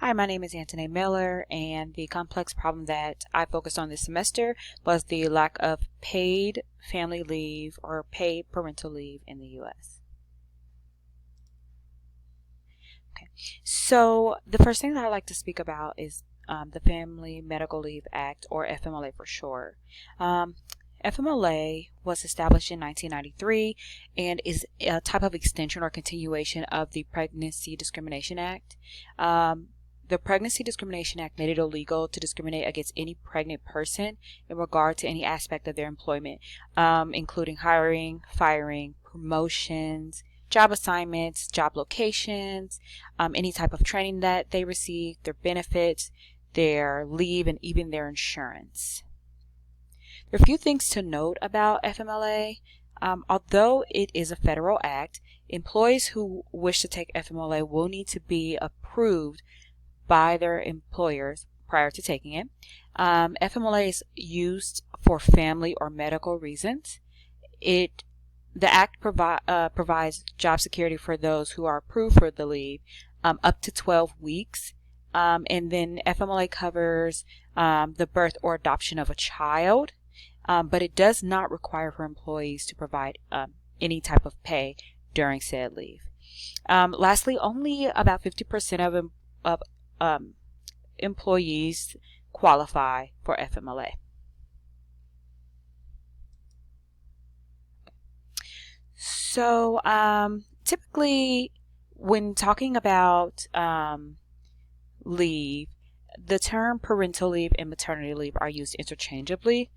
Hi, my name is Anthony Miller, and the complex problem that I focused on this semester was the lack of paid family leave or paid parental leave in the U.S. Okay, so the first thing that I'd like to speak about is the Family Medical Leave Act, or FMLA for short. FMLA was established in 1993 and is a type of extension or continuation of the Pregnancy Discrimination Act. The Pregnancy Discrimination Act made it illegal to discriminate against any pregnant person in regard to any aspect of their employment, including hiring, firing, promotions, job assignments, job locations, any type of training that they receive, their benefits, their leave, and even their insurance. There are a few things to note about FMLA. Although it is a federal act, employees who wish to take FMLA will need to be approved by their employers prior to taking it. FMLA is used for family or medical reasons. The act provides job security for those who are approved for the leave up to 12 weeks. And then FMLA covers the birth or adoption of a child, but it does not require for employees to provide any type of pay during said leave. Lastly, only about 50% of employees qualify for FMLA. So typically when talking about leave, the term parental leave and maternity leave are used interchangeably,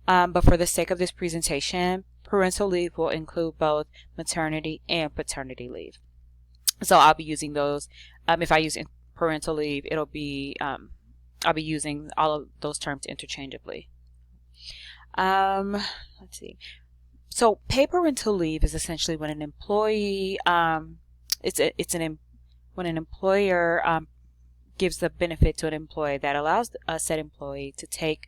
but for the sake of this presentation, parental leave will include both maternity and paternity leave. So I'll be using those. If I use parental leave, it'll be I'll be using all of those terms interchangeably. Let's see. So paid parental leave is essentially when an employee when an employer gives the benefit to an employee that allows a said employee to take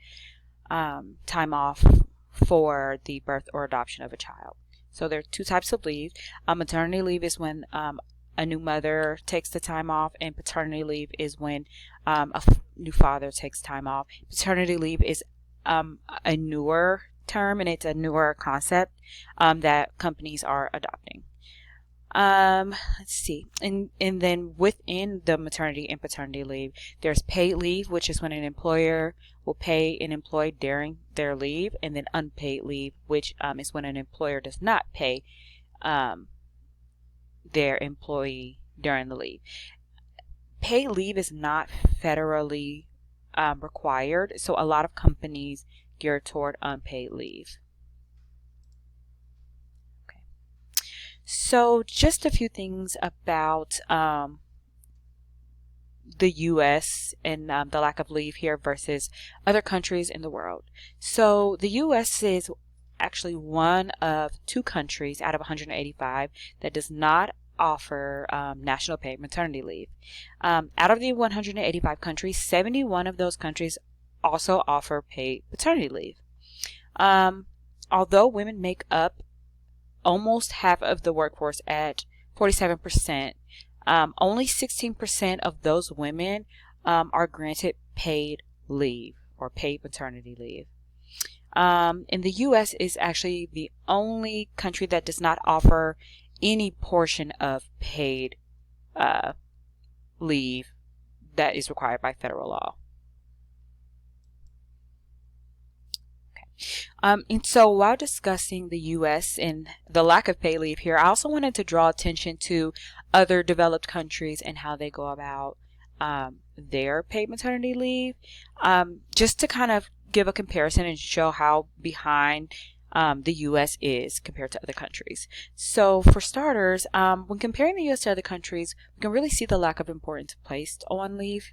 time off for the birth or adoption of a child. So there are two types of leave. Maternity leave is when a new mother takes the time off, and paternity leave is when a new father takes time off. Paternity leave is a newer term, and it's a newer concept that companies are adopting. Let's see, and then within the maternity and paternity leave, there's paid leave, which is when an employer will pay an employee during their leave, and then unpaid leave, which is when an employer does not pay their employee during the leave. Paid leave is not federally required, so a lot of companies gear toward unpaid leave. Okay. So just a few things about the U.S. and the lack of leave here versus other countries in the world. So the U.S. is actually one of two countries out of 185 that does not offer national paid maternity leave. Out of the 185 countries, 71 of those countries also offer paid paternity leave. Although women make up almost half of the workforce at 47%, only 16% of those women are granted paid leave or paid paternity leave. And the U.S. is actually the only country that does not offer any portion of paid leave that is required by federal law. And so while discussing the U.S. and the lack of paid leave here, I also wanted to draw attention to other developed countries and how they go about their paid maternity leave, just to kind of give a comparison and show how behind the U.S. is compared to other countries. So for starters, when comparing the U.S. to other countries, we can really see the lack of importance placed on leave.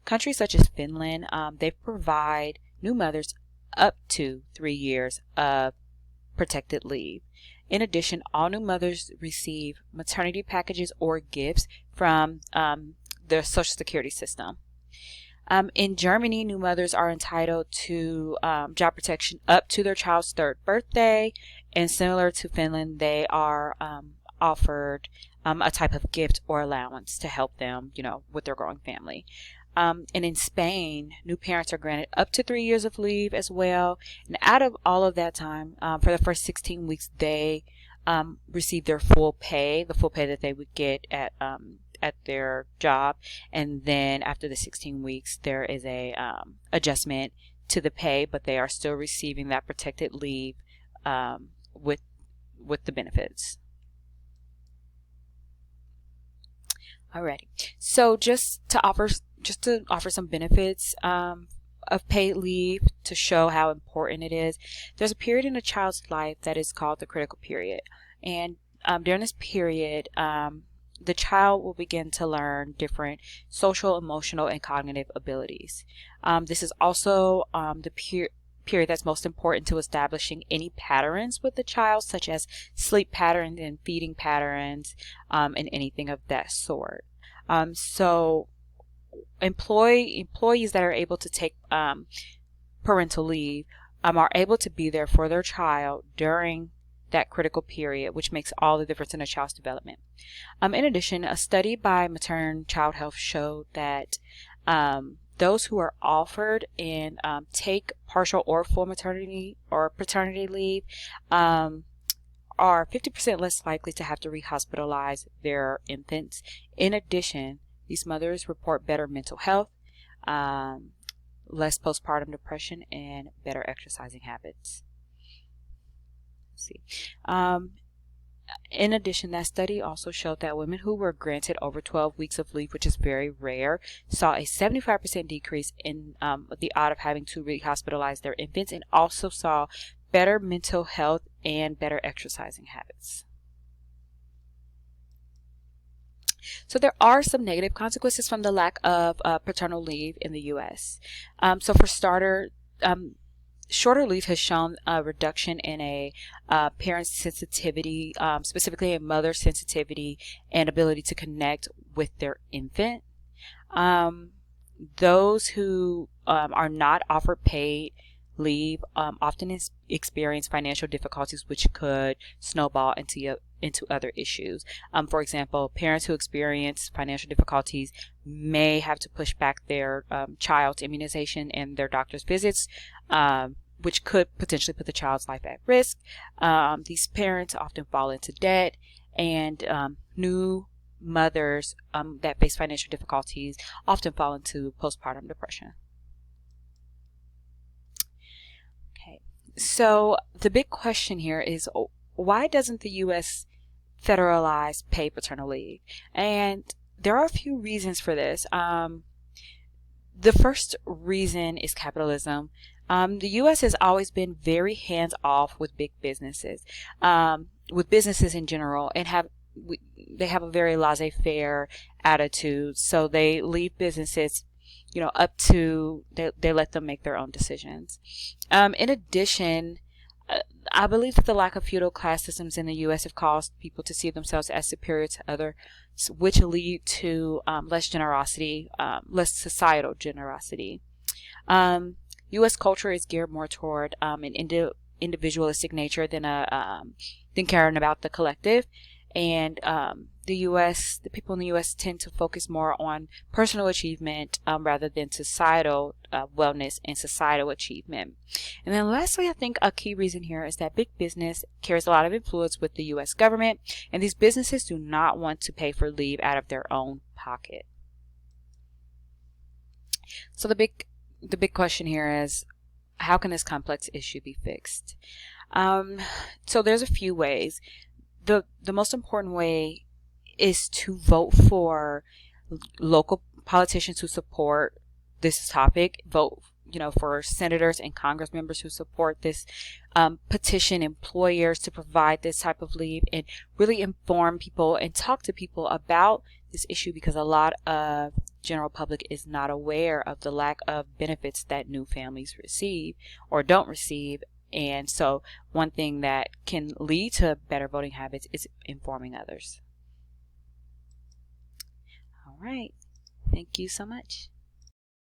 Countries such as Finland, they provide new mothers up to 3 years of protected leave. In addition, all new mothers receive maternity packages or gifts from their Social Security system. In Germany, new mothers are entitled to job protection up to their child's 3rd birthday, and similar to Finland, they are offered a type of gift or allowance to help them, with their growing family. And in Spain, new parents are granted up to 3 years of leave as well. And out of all of that time, for the first 16 weeks, they receive their full pay, the full pay that they would get at their job. And then after the 16 weeks, there is a adjustment to the pay, but they are still receiving that protected leave with the benefits. Alrighty, so just to offer some benefits of paid leave to show how important it is. There's a period in a child's life that is called the critical period, and during this period, the child will begin to learn different social, emotional, and cognitive abilities. This is also the period that's most important to establishing any patterns with the child, such as sleep patterns and feeding patterns, and anything of that sort. So employees that are able to take parental leave are able to be there for their child during that critical period, which makes all the difference in a child's development. In addition, a study by Maternity Child Health showed that those who are offered and take partial or full maternity or paternity leave are 50% less likely to have to rehospitalize their infants. In addition, these mothers report better mental health, less postpartum depression, and better exercising habits. Let's see. In addition, that study also showed that women who were granted over 12 weeks of leave, which is very rare, saw a 75% decrease in the odds of having to rehospitalize their infants, and also saw better mental health and better exercising habits. So there are some negative consequences from the lack of paternal leave in the U.S. So for starter, shorter leave has shown a reduction in a parent's sensitivity, specifically a mother's sensitivity and ability to connect with their infant. Those who are not offered paid leave often experience financial difficulties, which could snowball into other issues. For example, parents who experience financial difficulties may have to push back their child's immunization and their doctor's visits, which could potentially put the child's life at risk. These parents often fall into debt, and new mothers that face financial difficulties often fall into postpartum depression. Okay, so the big question here is, why doesn't the U.S. federalize paid paternal leave? And there are a few reasons for this. The first reason is capitalism. The U.S. has always been very hands-off with big businesses, with businesses in general, and they have a very laissez-faire attitude. So they leave businesses, up to they let them make their own decisions. In addition, I believe that the lack of feudal class systems in the U.S. have caused people to see themselves as superior to others, which lead to less generosity, less societal generosity. U.S. culture is geared more toward an individualistic nature than caring about the collective, and the people in the U.S. tend to focus more on personal achievement rather than societal wellness and societal achievement. And then lastly, I think a key reason here is that big business carries a lot of influence with the U.S. government, and these businesses do not want to pay for leave out of their own pocket. So the big question here is, how can this complex issue be fixed? So there's a few ways. The most important way is to vote for local politicians who support this topic. Vote, for senators and Congress members who support this. Petition employers to provide this type of leave, and really inform people and talk to people about this issue, because a lot of general public is not aware of the lack of benefits that new families receive or don't receive. And so one thing that can lead to better voting habits is informing others. All right. Thank you so much.